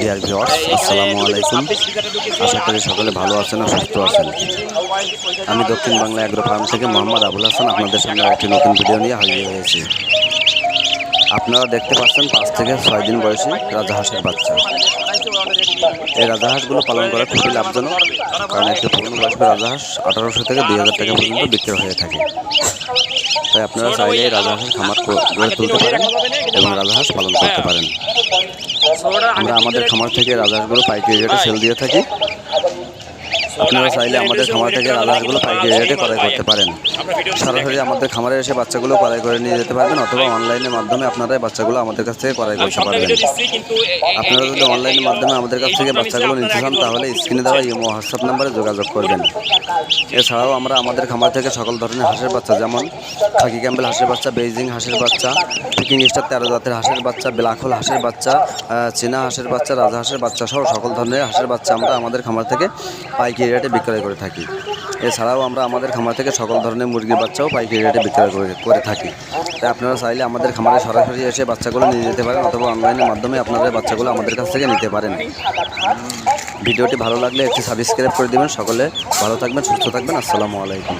Dear viewers, আসসালামু আলাইকুম। আশা করি সকলে ভালো আছেন ও সুস্থ আছেন। আমি দক্ষিণ বাংলা এগ্রো ফার্ম থেকে মোহাম্মদ আবুল হাসান আপনাদের সামনে একটি নতুন ভিডিও নিয়ে হাজির হয়েছি। আপনারা দেখতে পাচ্ছেন 5 থেকে 6 দিন বয়সী রাজাহাঁসের বাচ্চা। এই রাজাহাঁসগুলো পালন করা খুবই লাভজনক, কারণ একটি পূর্ণবয়স্ক রাজাহাঁস 1800 থেকে 2000 টাকা পর্যন্ত বিক্রি হয়ে থাকে। তাই আপনারা চাইলে এই রাজাহাঁসের খামার গড়ে তুলতে পারেন এবং রাজাহাঁস পালন করতে পারেন। আমরা আমাদের খামার থেকে রাজাহাঁসগুলো পাইকারি রেটে সেল দিয়ে থাকি। আপনারা চাইলে আমাদের খামার থেকে রাজাহাঁসগুলো পাইকারি রেটে ক্রয় করতে পারেন। সরাসরি আমাদের খামারে এসে বাচ্চাগুলো ক্রয় করে নিয়ে যেতে পারবেন, অথবা অনলাইনের মাধ্যমে আপনারা বাচ্চাগুলো আমাদের কাছ থেকে ক্রয় করতে পারবেন। আপনারা যদি অনলাইনের মাধ্যমে আমাদের কাছ থেকে বাচ্চাগুলো নিতে চান, তাহলে স্ক্রিনে দেওয়া ইমো হোয়াটসঅ্যাপ নাম্বারে যোগাযোগ করবেন। এছাড়াও আমরা আমাদের খামার থেকে সকল ধরনের হাঁসের বাচ্চা, যেমন খাকি ক্যাম্বেল হাঁসের বাচ্চা, বেইজিং হাঁসের বাচ্চা, পিকিং স্টার 13 জাতের হাঁসের বাচ্চা, ব্ল্যাক হোল হাঁসের বাচ্চা, চীনা হাঁসের বাচ্চা, রাজহাঁসের বাচ্চা সহ সকল ধরনের হাঁসের বাচ্চা আমরা আমাদের খামার থেকে পাইকারি রেটে বিক্রয় করে থাকি। এছাড়াও আমরা আমাদের খামার থেকে সকল ধরনের মুরগির বাচ্চাও পাইকারি রেটে বিক্রয় করে থাকি। তাই আপনারা চাইলে আমাদের খামারে সরাসরি এসে বাচ্চাগুলো নিয়ে যেতে পারেন, অথবা অনলাইনের মাধ্যমে আপনারা বাচ্চাগুলো আমাদের কাছ থেকে নিতে পারেন। ভিডিওটি ভালো লাগলে একটি সাবস্ক্রাইব করে দেবেন। সকলে ভালো থাকবেন, সুস্থ থাকবেন। আসসালামু আলাইকুম।